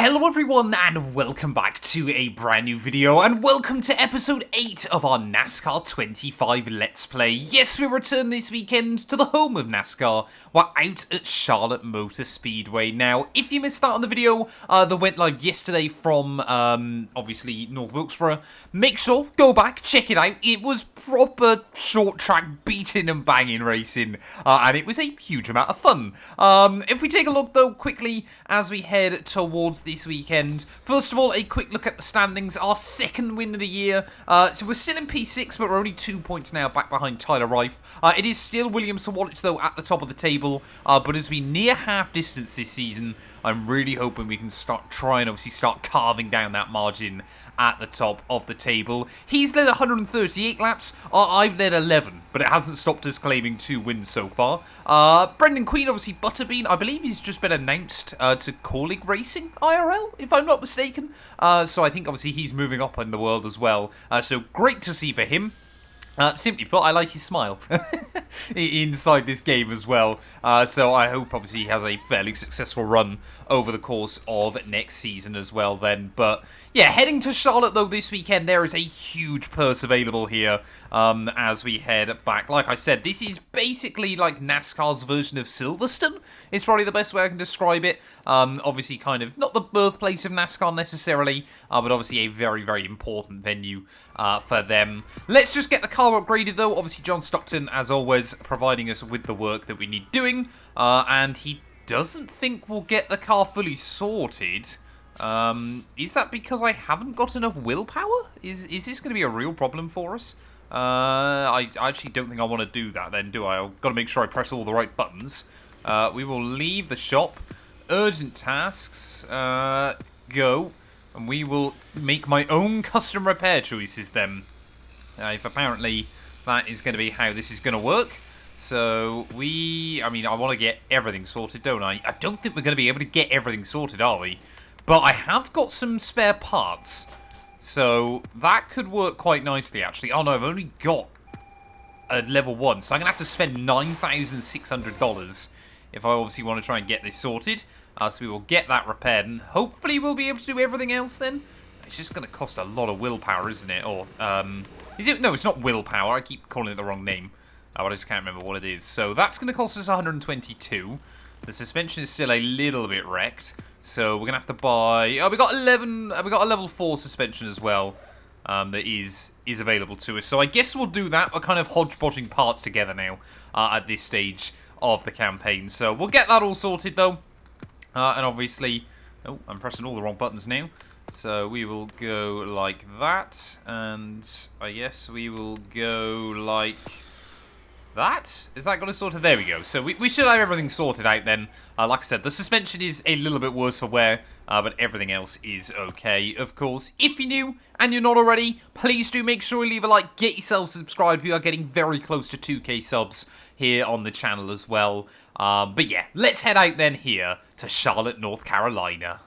Hello everyone and welcome back to a brand new video and welcome to episode 8 of our NASCAR 25 Let's Play. Yes, we return this weekend to the home of NASCAR. We're out at Charlotte Motor Speedway. Now, if you missed out on the video that went live yesterday from, obviously, North Wilkesboro, make sure, go back, check it out. It was proper short track beating and banging racing and it was a huge amount of fun. If we take a look though quickly as we head towards this weekend. First of all, a quick look at the standings. Our second win of the year. So we're still in P6, but we're only 2 points now back behind Tyler Reif. It is still Williams and Wallace, though, at the top of the table. But as we near half distance this season, I'm really hoping we can start carving down that margin at the top of the table. He's led 138 laps. I've led 11, but it hasn't stopped us claiming 2 wins so far. Brendan Queen, obviously Butterbean, I believe he's just been announced to Corlig Racing IRL, if I'm not mistaken. So I think obviously he's moving up in the world as well. So great to see for him. Simply put, I like his smile inside this game as well. So I hope, obviously, he has a fairly successful run over the course of next season as well then. But, yeah, heading to Charlotte, though, this weekend, there is a huge purse available here as we head back. Like I said, this is basically like NASCAR's version of Silverstone. Is probably the best way I can describe it. Obviously, kind of not the birthplace of NASCAR necessarily, but obviously a very, very important venue for them. Let's just get the car upgraded, though. Obviously, John Stockton, as always, providing us with the work that we need doing. And he doesn't think we'll get the car fully sorted. Is that because I haven't got enough willpower? Is this going to be a real problem for us? I actually don't think I want to do that then, do I? I've got to make sure I press all the right buttons. We will leave the shop. Urgent tasks. Go. And we will make my own custom repair choices then. If apparently that is going to be how this is going to work. So I want to get everything sorted, don't I? I don't think we're going to be able to get everything sorted, are we? But I have got some spare parts. So that could work quite nicely, actually. Oh no, I've only got a level 1. So I'm going to have to spend $9,600 if I obviously want to try and get this sorted. So we will get that repaired, and hopefully we'll be able to do everything else then. It's just going to cost a lot of willpower, isn't it? Or, is it? No, it's not willpower. I keep calling it the wrong name. I just can't remember what it is. So that's going to cost us 122. The suspension is still a little bit wrecked. So we're going to have to buy... Oh, we got 11... we got a level 4 suspension as well. That is available to us. So I guess we'll do that. We're kind of hodgepodging parts together now at this stage of the campaign. So we'll get that all sorted, though. And obviously... Oh, I'm pressing all the wrong buttons now. So we will go like that. And I guess we will go like... that? Is that going to sort of... There we go. So we should have everything sorted out then. Like I said, the suspension is a little bit worse for wear, but everything else is okay. Of course, if you're new and you're not already, please do make sure you leave a like, get yourself subscribed. We are getting very close to 2K subs here on the channel as well. But yeah, let's head out then here to Charlotte, North Carolina.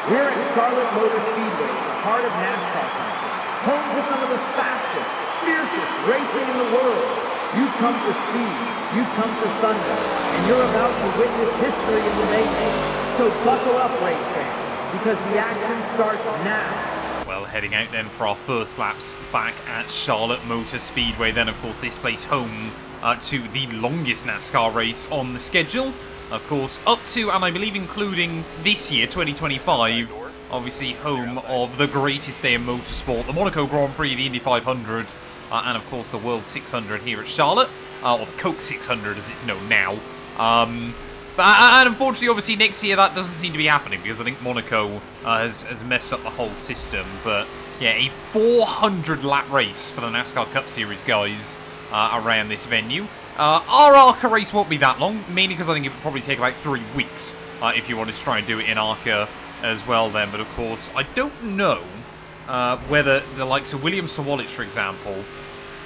We're at Charlotte Motor Speedway, the heart of NASCAR country, home to some of the fastest, fiercest racing in the world. You come for speed, you come for thunder, and you're about to witness history in the making. So buckle up, race fans, because the action starts now. Well, heading out then for our first laps back at Charlotte Motor Speedway. Then, of course, this place home to the longest NASCAR race on the schedule. Of course, up to, and I believe including this year, 2025, obviously home of the greatest day in motorsport, the Monaco Grand Prix, the Indy 500, and of course the World 600 here at Charlotte, or the Coke 600 as it's known now. And unfortunately, obviously, next year that doesn't seem to be happening because I think Monaco has messed up the whole system. But yeah, a 400-lap race for the NASCAR Cup Series, guys, around this venue. Our ARCA race won't be that long, mainly because I think it would probably take about 3 weeks if you wanted to try and do it in ARCA as well then. But of course, I don't know whether the likes of Williams to Wallace, for example,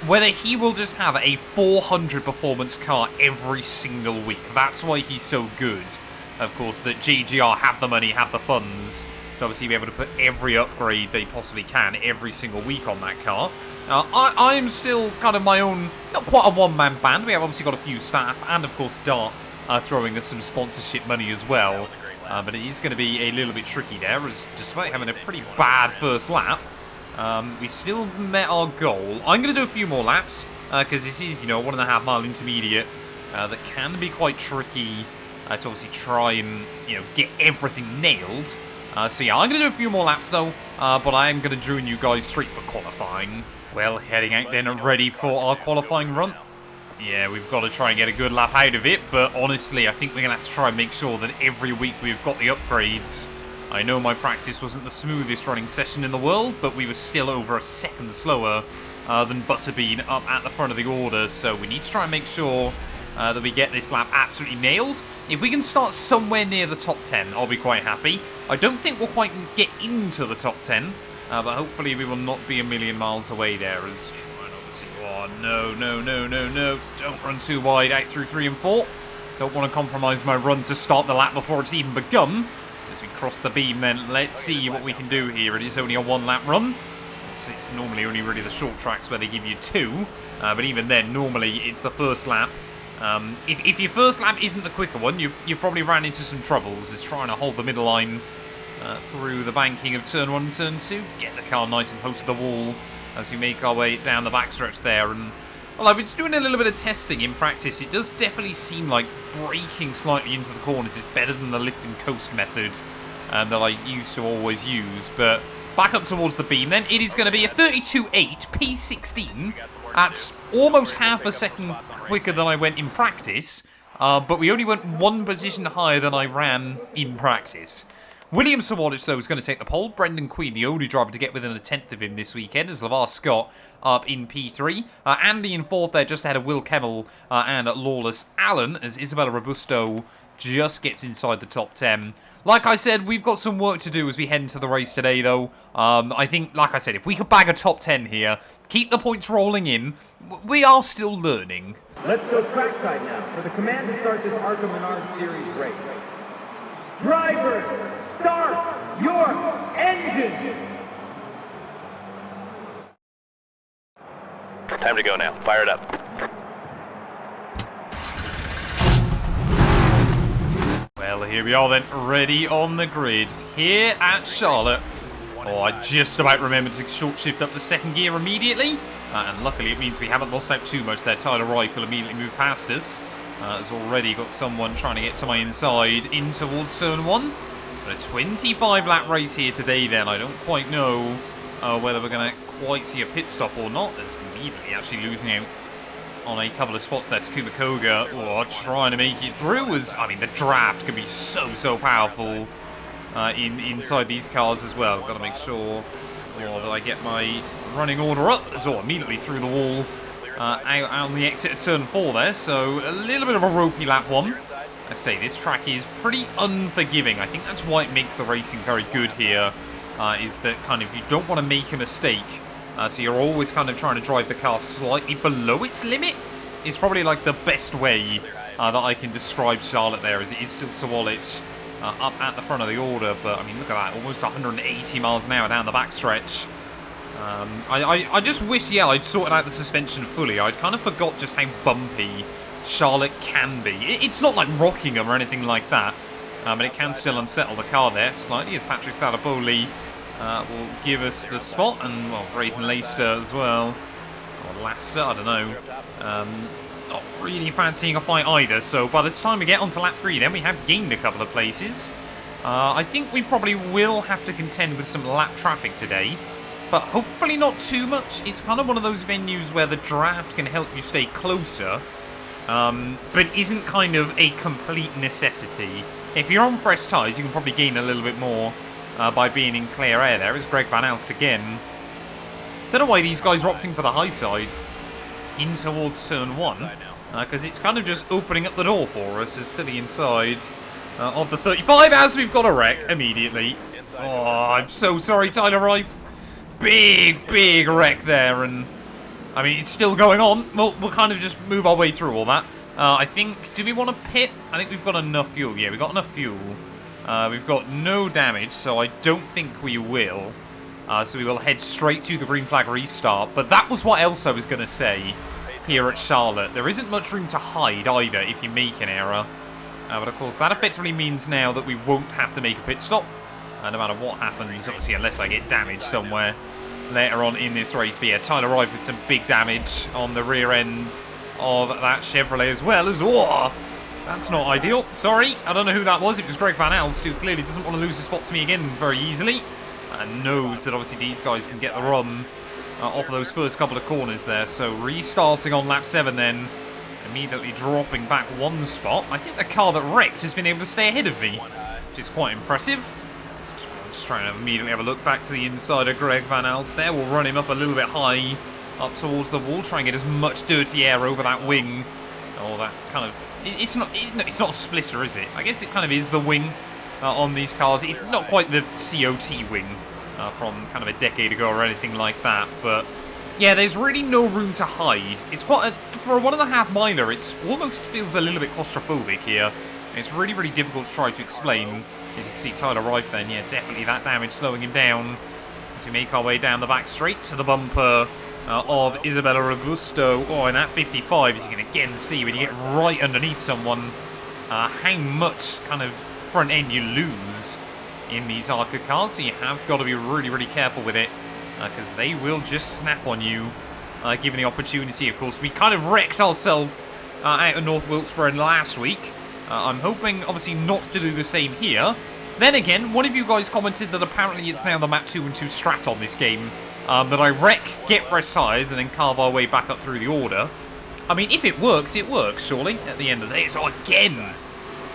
whether he will just have a 400 performance car every single week. That's why he's so good. Of course, that GGR have the money, have the funds to obviously be able to put every upgrade they possibly can every single week on that car. I'm still kind of my own, not quite a one-man band. We have obviously got a few staff and, of course, Dart throwing us some sponsorship money as well. But it is going to be a little bit tricky there, as despite having a pretty bad first lap, we still met our goal. I'm going to do a few more laps, because this is, 1.5 mile intermediate that can be quite tricky to obviously try and, get everything nailed. So yeah, I'm going to do a few more laps though, but I am going to join you guys straight for qualifying. Well, heading out then and ready for our qualifying run. Yeah, we've got to try and get a good lap out of it, but honestly, I think we're going to have to try and make sure that every week we've got the upgrades. I know my practice wasn't the smoothest running session in the world, but we were still over a second slower than Butterbean up at the front of the order, so we need to try and make sure that we get this lap absolutely nailed. If we can start somewhere near the top 10, I'll be quite happy. I don't think we'll quite get into the top 10, but hopefully we will not be a million miles away there as... Oh, no. Don't run too wide out through 3 and 4. Don't want to compromise my run to start the lap before it's even begun. As we cross the beam then, let's see what we can do here. It is only a 1-lap run. It's normally only really the short tracks where they give you 2. But even then, normally it's the first lap. If your first lap isn't the quicker one, you've probably ran into some troubles. It's trying to hold the middle line through the banking of turn 1 and turn 2. Get the car nice and close to the wall as we make our way down the backstretch there. And well, I've been doing a little bit of testing in practice. It does definitely seem like braking slightly into the corners is better than the lift and coast method that I used to always use. But back up towards the beam then. It is going to be a 32.8 P16. That's almost half a second quicker than I went in practice. But we only went 1 position higher than I ran in practice. William Sawadich, though, is going to take the pole. Brendan Queen, the only driver to get within a tenth of him this weekend, as LeVar Scott up in P3. Andy in 4th there, just ahead of Will Kemmel and Lawless Allen, as Isabella Robusto just gets inside the top 10. Like I said, we've got some work to do as we head into the race today, though. I think, like I said, if we could bag a top 10 here, keep the points rolling in, we are still learning. Let's go trackside now for the command to start this ARCA Menard Series race. Drivers, start your engines! Time to go now. Fire it up. Well, here we are then, ready on the grid, here at Charlotte. Oh, I just about remembered to short shift up to 2nd gear immediately. And luckily it means we haven't lost out too much there. Tyler Rifle immediately moved past us. Has already got someone trying to get to my inside in towards turn 1. But a 25-lap race here today then. I don't quite know whether we're going to quite see a pit stop or not. There's immediately actually losing out on a couple of spots there. Takuma Koga trying to make it through. I mean, the draft can be so powerful inside these cars as well. Got to make sure that I get my running order up. So immediately through the wall. Out on the exit of turn 4 there, so a little bit of a ropey lap 1. I say this track is pretty unforgiving. I think that's why it makes the racing very good here, is that kind of you don't want to make a mistake, so you're always kind of trying to drive the car slightly below its limit. Is probably like the best way that I can describe Charlotte there, as it is still Sawalich up at the front of the order, but I mean look at that, almost 180 miles an hour down the backstretch. I just wish, I'd sorted out the suspension fully. I'd kind of forgot just how bumpy Charlotte can be. It's not like Rockingham or anything like that, but it can still unsettle the car there slightly, as Patrick Salapoli will give us the spot, and, well, Braden Leister as well. Or Laster, I don't know. Not really fancying a fight either, so by the time we get onto lap 3 then, we have gained a couple of places. I think we probably will have to contend with some lap traffic today. But hopefully not too much. It's kind of one of those venues where the draft can help you stay closer, but isn't kind of a complete necessity. If you're on fresh tyres, you can probably gain a little bit more by being in clear air there. It's Greg Van Alst again. Don't know why these guys are opting for the high side in towards turn 1, because it's kind of just opening up the door for us as to the inside of the 35, as we've got a wreck immediately. Oh, I'm so sorry, Tyler Rife. Big wreck there, and I mean, it's still going on. We'll kind of just move our way through all that. I think, do we want to pit? I think we've got enough fuel. Yeah, we've got enough fuel. We've got no damage, so I don't think we will. So we will head straight to the green flag restart. But that was what else I was going to say here at Charlotte. There isn't much room to hide either if you make an error. But of course, that effectively means now that we won't have to make a pit stop. No matter what happens, obviously, unless I get damaged somewhere later on in this race. But yeah, Tyler Reif with some big damage on the rear end of that Chevrolet as well as... Oh, that's not ideal. Sorry, I don't know who that was. It was Greg Van Alst, who clearly doesn't want to lose a spot to me again very easily. And knows that obviously these guys can get the run off of those first couple of corners there. So restarting on lap 7 then. Immediately dropping back 1 spot. I think the car that wrecked has been able to stay ahead of me, which is quite impressive. Just trying to immediately have a look back to the inside of Greg Van Alst there. We'll run him up a little bit high, up towards the wall, try and get as much dirty air over that wing. Oh, that kind of... It's not a splitter, is it? I guess it kind of is the wing on these cars. It's not quite the COT wing from kind of a decade ago or anything like that, but... Yeah, there's really no room to hide. It's quite a... For a 1.5 miler, it almost feels a little bit claustrophobic here. It's really, really difficult to try to explain. As you can see, Tyler Reif then, yeah, definitely that damage slowing him down. As we make our way down the back straight to the bumper of Isabella Robusto. Oh, and that 55, as you can again see, when you get right underneath someone, how much kind of front end you lose in these ARCA cars. So you have got to be really, really careful with it, because they will just snap on you, given the opportunity. Of course, we kind of wrecked ourselves out of North Wilkesboro last week. I'm hoping, obviously, not to do the same here. Then again, one of you guys commented that apparently it's now the map 2 and 2 strat on this game. That I wreck, get fresh tyres, and then carve our way back up through the order. I mean, if it works, surely, at the end of the day. So again,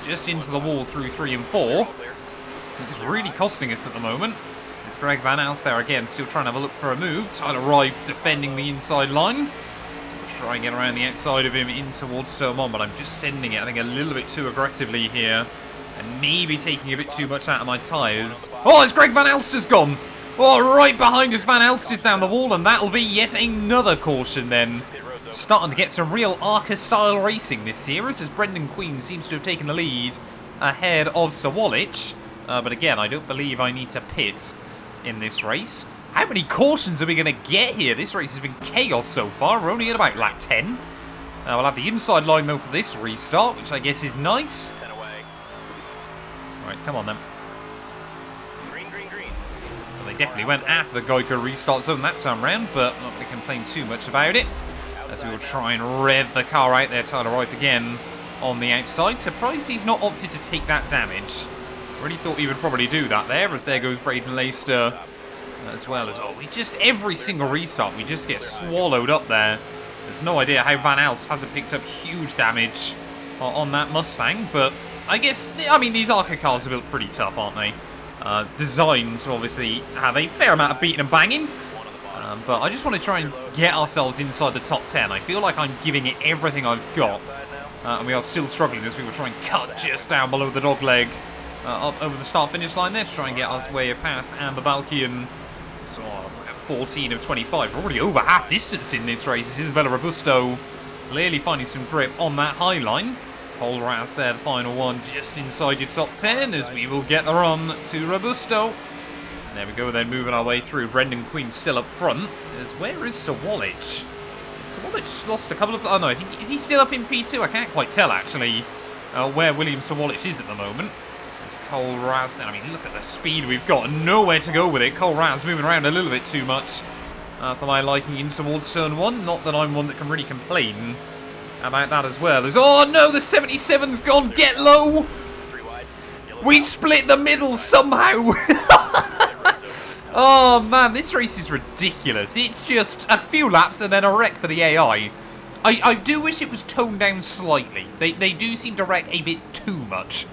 just into the wall through 3 and 4. It's really costing us at the moment. It's Greg Van Alst there again, still trying to have a look for a move. Tyler Reif defending the inside line. Try and get around the outside of him in towards Sermon, but I'm just sending it, I think, a little bit too aggressively here. And maybe taking a bit too much out of my tyres. Oh, it's Greg Van Alst has gone! Oh, right behind us, Van Alst is down the wall, and that'll be yet another caution then. Starting to get some real ARCA-style racing this series, as Brendan Queen seems to have taken the lead ahead of Sawalich. But again, I don't believe I need to pit in this race. How many cautions are we going to get here? This race has been chaos so far. We're only at about lap 10. We'll have the inside line, though, for this restart, which I guess is nice. Alright, come on, then. Well, they definitely went after the Geico restart zone that time round, but I'm not going to complain too much about it. As we will try and rev the car out there. Tyler Reif again on the outside. Surprised he's not opted to take that damage. Really thought he would probably do that there, as there goes Braden Leister. As well as, oh, we just, every single restart, we just get swallowed up there. There's no idea how Van Alst hasn't picked up huge damage on that Mustang, but I guess, I mean, these ARCA cars are built pretty tough, aren't they? Designed to obviously have a fair amount of beating and banging, but I just want to try and get ourselves inside the top 10. I feel like I'm giving it everything I've got, and we are still struggling as we will try and cut just down below the dogleg, up over the start-finish line there to try and get us way past Amber Balkian. So, 14 of 25. We're already over half distance in this race. This is Isabella Robusto clearly finding some grip on that high line. Cole Raz there, the final one, just inside your top 10 as we will get the run to Robusto. And there we go then, moving our way through. Brendan Queen still up front. Where is Sawalich? Sawalich lost a couple of... Oh no, I think, is he still up in P2? I can't quite tell actually where William Sawalich is at the moment. Cole Raz, I mean, look at the speed we've got. Nowhere to go with it. Cole Raz moving around a little bit too much for my liking in towards turn 1. Not that I'm one that can really complain about that as well. As, oh no, the 77's gone. Get low. We split the middle somehow. Oh man, this race is ridiculous. It's just a few laps and then a wreck for the AI. I do wish it was toned down slightly. They do seem to wreck a bit too much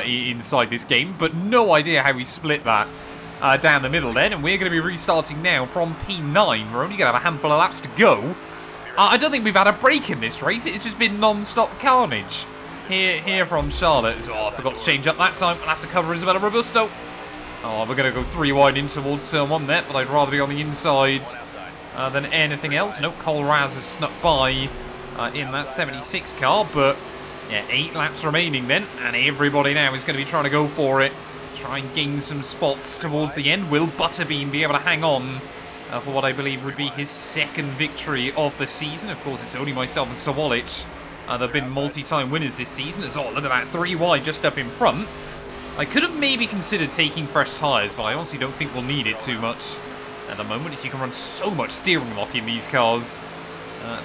inside this game, but no idea how we split that down the middle then, and we're going to be restarting now from P9. We're only going to have a handful of laps to go. I don't think we've had a break in this race. It's just been non-stop carnage here from Charlotte. Oh, I forgot to change up that time. I'll have to cover Isabella Robusto. Oh, we're going to go 3 wide in towards turn 1 there, but I'd rather be on the inside than anything else. Nope, Cole Raz has snuck by in that 76 car, but yeah, 8 laps remaining then, and everybody now is going to be trying to go for it. Try and gain some spots towards the end. Will Butterbean be able to hang on for what I believe would be his second victory of the season? Of course, it's only myself and Sawalich They've been multi-time winners this season. As, oh, look at that, 3 wide just up in front. I could have maybe considered taking fresh tyres, but I honestly don't think we'll need it too much at the moment, as you can run so much steering lock in these cars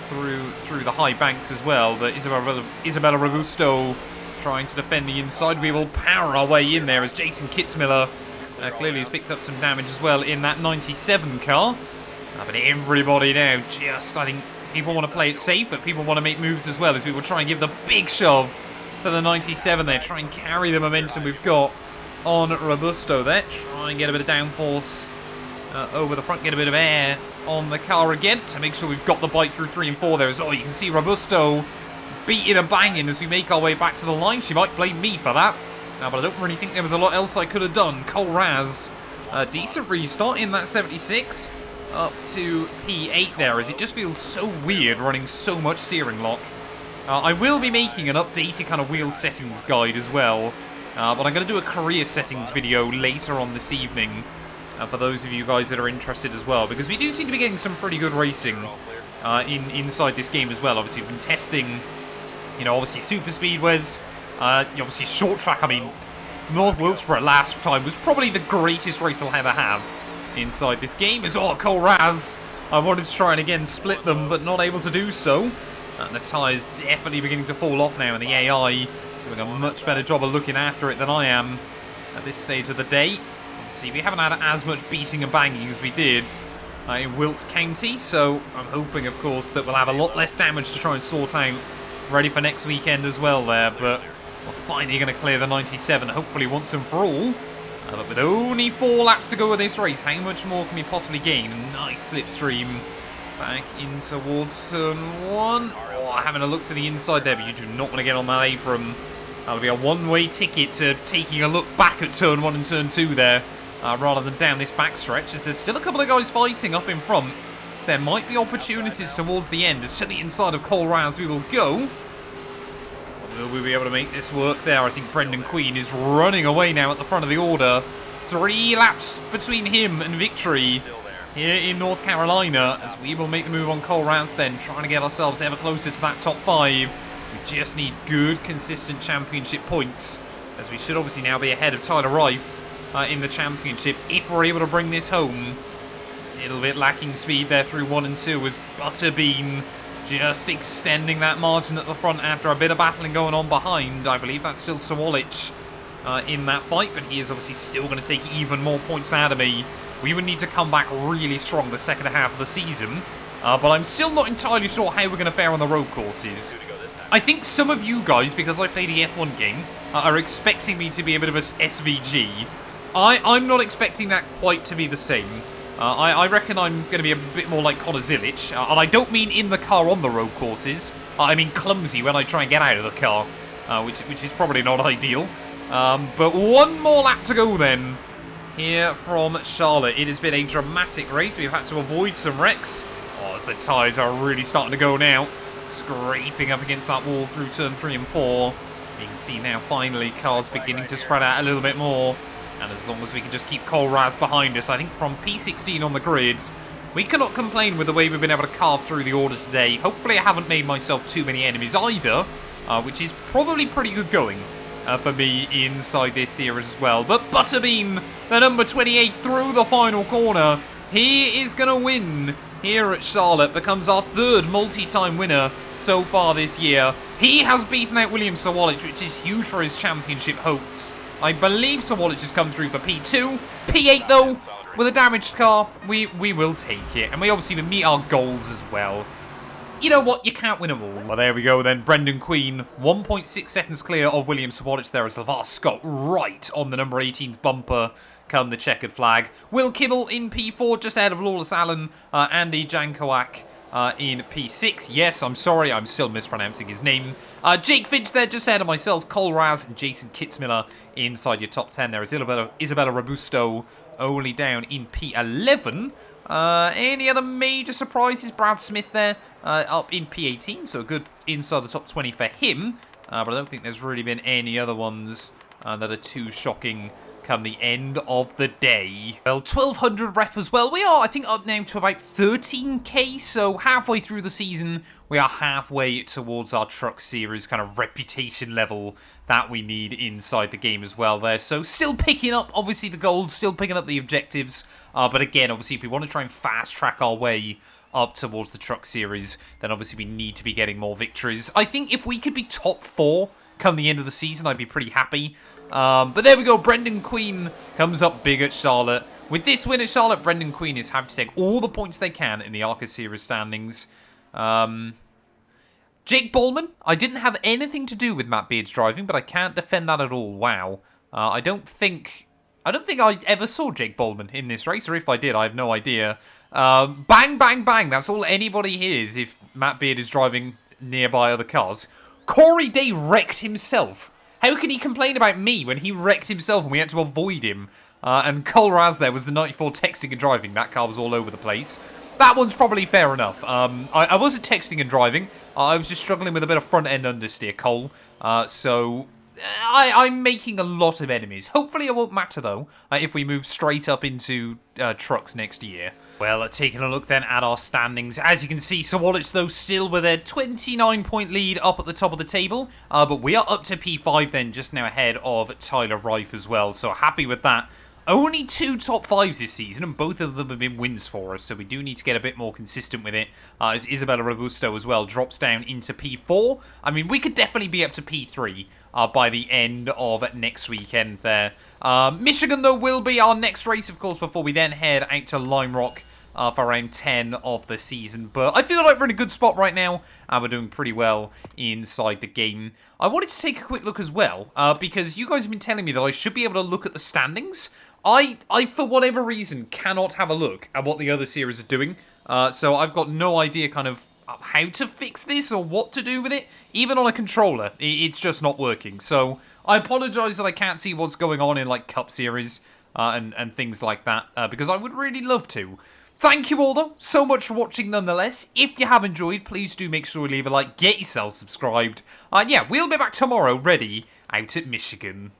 through the high banks as well. But Isabella Robusto trying to defend the inside. We will power our way in there as Jason Kitzmiller clearly has picked up some damage as well in that 97 car. But everybody now just, I think, people want to play it safe, but people want to make moves as well, as we will try and give the big shove to the 97 there. Try and carry the momentum we've got on Robusto there. Try and get a bit of downforce over the front, get a bit of air on the car again to make sure we've got the bite through 3 and 4 there. As, oh, you can see Robusto beating and banging as we make our way back to the line. She might blame me for that. But I don't really think there was a lot else I could have done. Cole Raz, decent restart in that 76. Up to P8 there, as it just feels so weird running so much steering lock. I will be making an updated kind of wheel settings guide as well. But I'm going to do a career settings video later on this evening. For those of you guys that are interested as well. Because we do seem to be getting some pretty good racing inside this game as well. Obviously, we've been testing, you know, obviously super speedways. Obviously short track. I mean, North Wilkesboro last time was probably the greatest race I'll ever have inside this game. Is, oh, Cole Raz. I wanted to try and again split them, but not able to do so. And the tyres definitely beginning to fall off now, and the AI doing a much better job of looking after it than I am at this stage of the day. See, we haven't had as much beating and banging as we did in Wilkes County, so I'm hoping, of course, that we'll have a lot less damage to try and sort out, ready for next weekend as well there. But we're finally going to clear the 97, hopefully once and for all. But with only 4 laps to go of this race, how much more can we possibly gain? A nice slipstream back in towards turn 1. Oh, having a look to the inside there, but you do not want to get on that apron. That'll be a one-way ticket to taking a look back at turn 1 and turn 2 there, rather than down this backstretch, as there's still a couple of guys fighting up in front. So there might be opportunities towards the end, as to the inside of Cole Rouse we will go. Will we be able to make this work there? I think Brendan Queen is running away now at the front of the order. 3 laps between him and victory here in North Carolina, as we will make the move on Cole Rouse then, trying to get ourselves ever closer to that top 5. We just need good, consistent championship points, as we should obviously now be ahead of Tyler Reif in the championship if we're able to bring this home. A little bit lacking speed there through 1 and 2 as Butterbean just extending that margin at the front after a bit of battling going on behind. I believe that's still Sawalich in that fight, but he is obviously still going to take even more points out of me. We would need to come back really strong the second half of the season, but I'm still not entirely sure how we're going to fare on the road courses. I think some of you guys, because I play the F1 game, are expecting me to be a bit of a SVG. I'm not expecting that quite to be the same. I reckon I'm going to be a bit more like Connor Zilic, and I don't mean in the car on the road courses. I mean clumsy when I try and get out of the car, which is probably not ideal. But 1 more lap to go then, here from Charlotte. It has been a dramatic race. We've had to avoid some wrecks. Oh, as the tyres are really starting to go now, scraping up against that wall through turn 3 and 4. You can see now, finally, cars beginning to spread out a little bit more. And as long as we can just keep Cole Raz behind us, I think from P16 on the grid, we cannot complain with the way we've been able to carve through the order today. Hopefully I haven't made myself too many enemies either, which is probably pretty good going for me inside this series as well. But Butterbean, the number 28, through the final corner. He is going to win here at Charlotte, becomes our 3rd multi-time winner so far this year. He has beaten out William Sawalich, which is huge for his championship hopes. I believe Sawalich has come through for P2. P8, though, with a damaged car, we will take it. And we obviously meet our goals as well. You know what? You can't win them all. Well, there we go then. Brendan Queen, 1.6 seconds clear of William Sawalich there, as LeVar Scott right on the number 18's bumper come the checkered flag. Will Kimmel in P4, just ahead of Lawless Allen. Andy Jankowiak in P6. Yes, I'm sorry, I'm still mispronouncing his name. Jake Finch there, just ahead of myself. Cole Raz and Jason Kitzmiller inside your top 10 there. Isabella Robusto only down in P11. Any other major surprises? Brad Smith there up in P18, so good inside the top 20 for him. But I don't think there's really been any other ones that are too shocking come the end of the day. Well, 1200 rep as well. We are, I think, up now to about 13k, so halfway through the season, we are halfway towards our truck series kind of reputation level that we need inside the game as well there. So still picking up, obviously, the goals, still picking up the objectives, but again, obviously, if we want to try and fast track our way up towards the truck series, then obviously we need to be getting more victories. I think if we could be top 4 come the end of the season, I'd be pretty happy. But there we go. Brendan Queen comes up big at Charlotte. With this win at Charlotte, Brendan Queen is having to take all the points they can in the ARCA series standings. Jake Ballman, I didn't have anything to do with Matt Beard's driving, but I can't defend that at all. Wow. I don't think I ever saw Jake Ballman in this race, or if I did, I have no idea. Bang, bang, bang. That's all anybody hears if Matt Beard is driving nearby other cars. Corey Day wrecked himself. How can he complain about me when he wrecked himself and we had to avoid him? And Cole Raz there was the 94 texting and driving. That car was all over the place. That one's probably fair enough. I wasn't texting and driving. I was just struggling with a bit of front-end understeer, Cole. So I'm making a lot of enemies. Hopefully it won't matter, though, if we move straight up into trucks next year. Well, taking a look then at our standings. As you can see, Sir Wallets, though, still with a 29-point lead up at the top of the table. But we are up to P5 then, just now ahead of Tyler Rife as well. So happy with that. Only 2 top 5s this season, and both of them have been wins for us, so we do need to get a bit more consistent with it, as Isabella Robusto as well drops down into P4. I mean, we could definitely be up to P3 by the end of next weekend there. Michigan, though, will be our next race, of course, before we then head out to Lime Rock for round 10 of the season. But I feel like we're in a good spot right now, and we're doing pretty well inside the game. I wanted to take a quick look as well, because you guys have been telling me that I should be able to look at the standings. I, for whatever reason, cannot have a look at what the other series are doing. So I've got no idea kind of how to fix this or what to do with it. Even on a controller, it's just not working. So I apologise that I can't see what's going on in like Cup Series and things like that, because I would really love to. Thank you all, though, so much for watching nonetheless. If you have enjoyed, please do make sure to leave a like, get yourself subscribed. Yeah, we'll be back tomorrow ready out at Michigan.